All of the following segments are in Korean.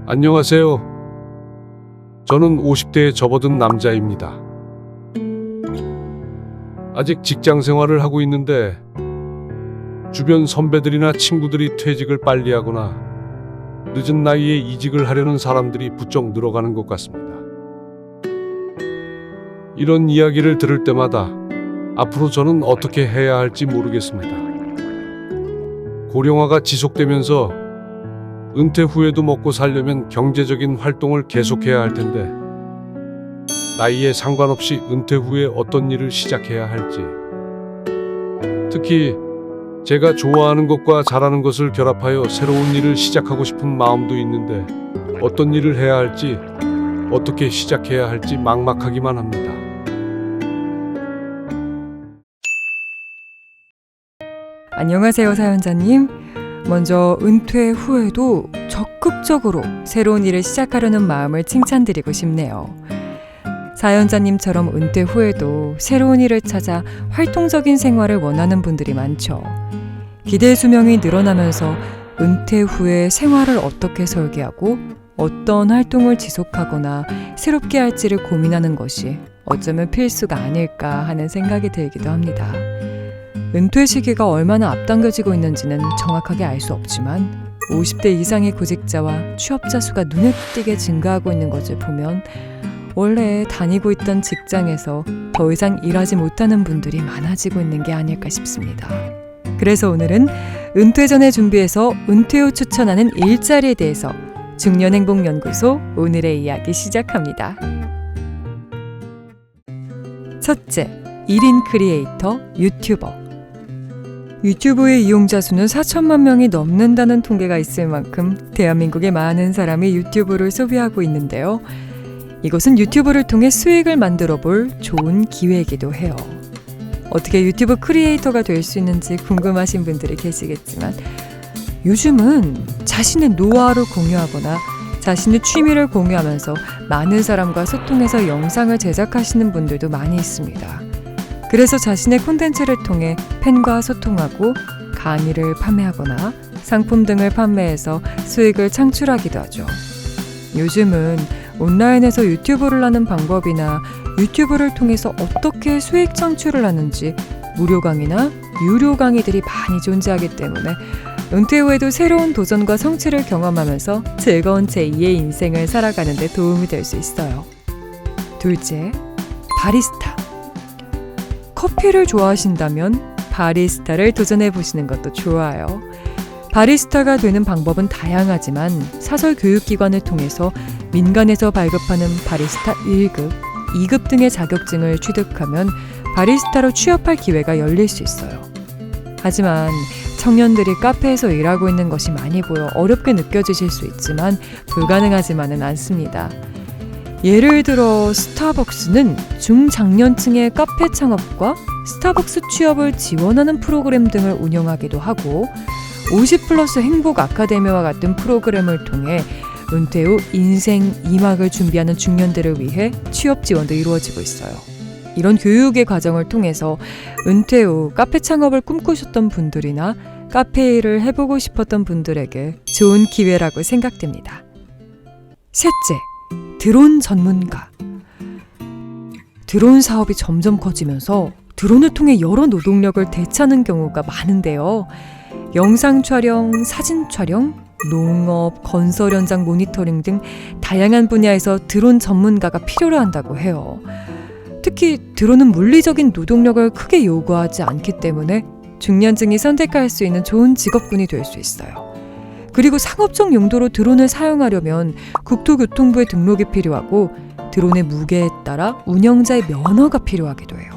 안녕하세요. 저는 50대에 접어든 남자입니다. 아직 직장 생활을 하고 있는데 주변 선배들이나 친구들이 퇴직을 빨리 하거나 늦은 나이에 이직을 하려는 사람들이 부쩍 늘어가는 것 같습니다. 이런 이야기를 들을 때마다 앞으로 저는 어떻게 해야 할지 모르겠습니다. 고령화가 지속되면서 은퇴 후에도 먹고 살려면 경제적인 활동을 계속해야 할 텐데 나이에 상관없이 은퇴 후에 어떤 일을 시작해야 할지, 특히 제가 좋아하는 것과 잘하는 것을 결합하여 새로운 일을 시작하고 싶은 마음도 있는데 어떤 일을 해야 할지, 어떻게 시작해야 할지 막막하기만 합니다. 안녕하세요, 사연자님. 먼저 은퇴 후에도 적극적으로 새로운 일을 시작하려는 마음을 칭찬드리고 싶네요. 사연자님처럼 은퇴 후에도 새로운 일을 찾아 활동적인 생활을 원하는 분들이 많죠. 기대 수명이 늘어나면서 은퇴 후에 생활을 어떻게 설계하고 어떤 활동을 지속하거나 새롭게 할지를 고민하는 것이 어쩌면 필수가 아닐까 하는 생각이 들기도 합니다. 은퇴 시기가 얼마나 앞당겨지고 있는지는 정확하게 알 수 없지만 50대 이상의 구직자와 취업자 수가 눈에 띄게 증가하고 있는 것을 보면 원래 다니고 있던 직장에서 더 이상 일하지 못하는 분들이 많아지고 있는 게 아닐까 싶습니다. 그래서 오늘은 은퇴 전에 준비해서 은퇴 후 추천하는 일자리에 대해서 중년행복연구소 오늘의 이야기 시작합니다. 첫째, 1인 크리에이터, 유튜버. 유튜브의 이용자 수는 4천만 명이 넘는다는 통계가 있을 만큼 대한민국의 많은 사람이 유튜브를 소비하고 있는데요. 이것은 유튜브를 통해 수익을 만들어 볼 좋은 기회이기도 해요. 어떻게 유튜브 크리에이터가 될 수 있는지 궁금하신 분들이 계시겠지만 요즘은 자신의 노하우를 공유하거나 자신의 취미를 공유하면서 많은 사람과 소통해서 영상을 제작하시는 분들도 많이 있습니다. 그래서 자신의 콘텐츠를 통해 팬과 소통하고 강의를 판매하거나 상품 등을 판매해서 수익을 창출하기도 하죠. 요즘은 온라인에서 유튜브를 하는 방법이나 유튜브를 통해서 어떻게 수익 창출을 하는지 무료 강의나 유료 강의들이 많이 존재하기 때문에 은퇴 후에도 새로운 도전과 성취를 경험하면서 즐거운 제2의 인생을 살아가는 데 도움이 될 수 있어요. 둘째, 바리스타. 커피를 좋아하신다면 바리스타를 도전해 보시는 것도 좋아요. 바리스타가 되는 방법은 다양하지만 사설 교육기관을 통해서 민간에서 발급하는 바리스타 1급, 2급 등의 자격증을 취득하면 바리스타로 취업할 기회가 열릴 수 있어요. 하지만 청년들이 카페에서 일하고 있는 것이 많이 보여 어렵게 느껴지실 수 있지만 불가능하지만은 않습니다. 예를 들어 스타벅스는 중장년층의 카페 창업과 스타벅스 취업을 지원하는 프로그램 등을 운영하기도 하고 50플러스 행복 아카데미와 같은 프로그램을 통해 은퇴 후 인생 2막을 준비하는 중년들을 위해 취업 지원도 이루어지고 있어요. 이런 교육의 과정을 통해서 은퇴 후 카페 창업을 꿈꾸셨던 분들이나 카페 일을 해보고 싶었던 분들에게 좋은 기회라고 생각됩니다. 셋째, 드론 전문가. 드론 사업이 점점 커지면서 드론을 통해 여러 노동력을 대체하는 경우가 많은데요. 영상 촬영, 사진 촬영, 농업, 건설 현장 모니터링 등 다양한 분야에서 드론 전문가가 필요로 한다고 해요. 특히 드론은 물리적인 노동력을 크게 요구하지 않기 때문에 중년층이 선택할 수 있는 좋은 직업군이 될 수 있어요. 그리고 상업적 용도로 드론을 사용하려면 국토교통부에 등록이 필요하고 드론의 무게에 따라 운영자의 면허가 필요하기도 해요.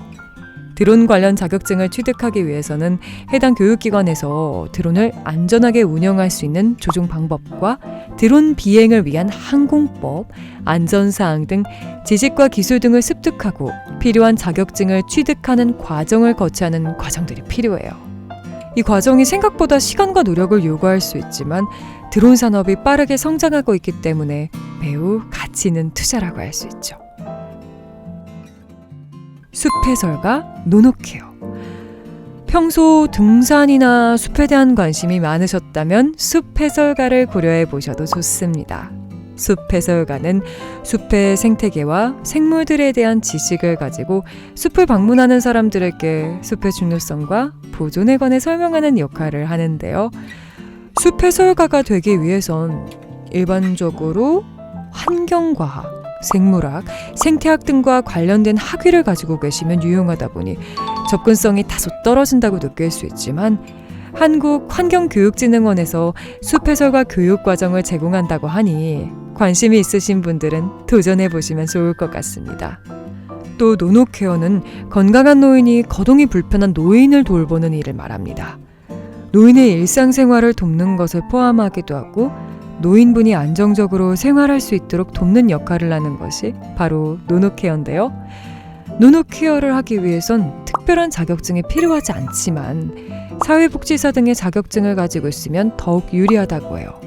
드론 관련 자격증을 취득하기 위해서는 해당 교육기관에서 드론을 안전하게 운영할 수 있는 조종 방법과 드론 비행을 위한 항공법, 안전사항 등 지식과 기술 등을 습득하고 필요한 자격증을 취득하는 과정을 거쳐야 하는 과정들이 필요해요. 이 과정이 생각보다 시간과 노력을 요구할 수 있지만 드론 산업이 빠르게 성장하고 있기 때문에 매우 가치 있는 투자라고 할 수 있죠. 숲 해설가, 노노케어. 평소 등산이나 숲에 대한 관심이 많으셨다면 숲 해설가를 고려해 보셔도 좋습니다. 숲 해설가는 숲의 생태계와 생물들에 대한 지식을 가지고 숲을 방문하는 사람들에게 숲의 중요성과 보존에 관해 설명하는 역할을 하는데요. 숲 해설가가 되기 위해선 일반적으로 환경과학, 생물학, 생태학 등과 관련된 학위를 가지고 계시면 유용하다 보니 접근성이 다소 떨어진다고 느낄 수 있지만 한국환경교육진흥원에서 숲해설가 교육과정을 제공한다고 하니 관심이 있으신 분들은 도전해보시면 좋을 것 같습니다. 또 노노케어는 건강한 노인이 거동이 불편한 노인을 돌보는 일을 말합니다. 노인의 일상생활을 돕는 것을 포함하기도 하고 노인분이 안정적으로 생활할 수 있도록 돕는 역할을 하는 것이 바로 노노케어인데요. 노노케어를 하기 위해선 특별한 자격증이 필요하지 않지만 사회복지사 등의 자격증을 가지고 있으면 더욱 유리하다고 해요.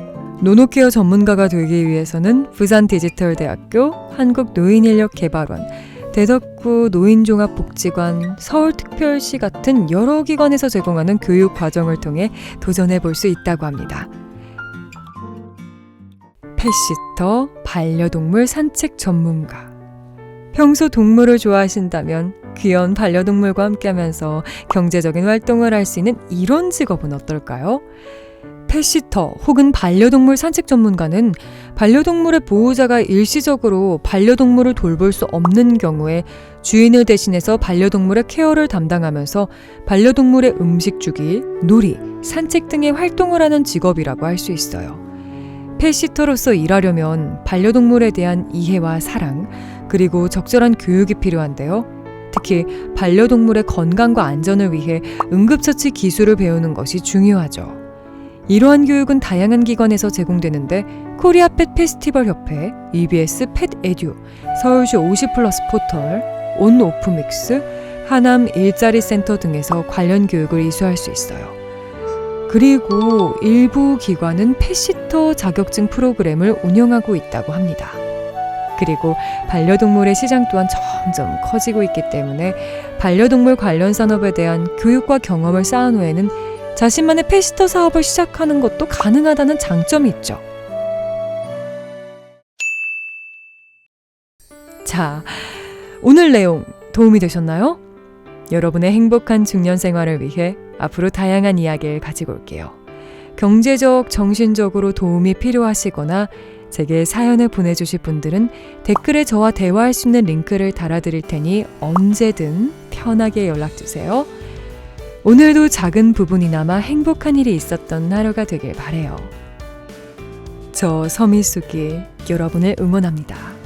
노노케어 전문가가 되기 위해서는 부산디지털대학교, 한국노인인력개발원, 대덕구 노인종합복지관, 서울특별시 같은 여러 기관에서 제공하는 교육 과정을 통해 도전해 볼 수 있다고 합니다. 펫시터, 반려동물 산책 전문가. 평소 동물을 좋아하신다면 귀여운 반려동물과 함께하면서 경제적인 활동을 할 수 있는 이런 직업은 어떨까요? 펫시터 혹은 반려동물 산책 전문가는 반려동물의 보호자가 일시적으로 반려동물을 돌볼 수 없는 경우에 주인을 대신해서 반려동물의 케어를 담당하면서 반려동물의 음식 주기, 놀이, 산책 등의 활동을 하는 직업이라고 할 수 있어요. 펫시터로서 일하려면 반려동물에 대한 이해와 사랑, 그리고 적절한 교육이 필요한데요. 특히 반려동물의 건강과 안전을 위해 응급처치 기술을 배우는 것이 중요하죠. 이러한 교육은 다양한 기관에서 제공되는데 코리아 펫 페스티벌 협회, EBS 펫 에듀, 서울시 50플러스 포털, 온 오프믹스, 하남 일자리 센터 등에서 관련 교육을 이수할 수 있어요. 그리고 일부 기관은 펫시터 자격증 프로그램을 운영하고 있다고 합니다. 그리고 반려동물의 시장 또한 점점 커지고 있기 때문에 반려동물 관련 산업에 대한 교육과 경험을 쌓은 후에는 자신만의 펫시터 사업을 시작하는 것도 가능하다는 장점이 있죠. 자, 오늘 내용 도움이 되셨나요? 여러분의 행복한 중년 생활을 위해 앞으로 다양한 이야기를 가지고 올게요. 경제적, 정신적으로 도움이 필요하시거나 제게 사연을 보내주실 분들은 댓글에 저와 대화할 수 있는 링크를 달아드릴 테니 언제든 편하게 연락주세요. 오늘도 작은 부분이나마 행복한 일이 있었던 하루가 되길 바래요. 저 서미숙이 여러분을 응원합니다.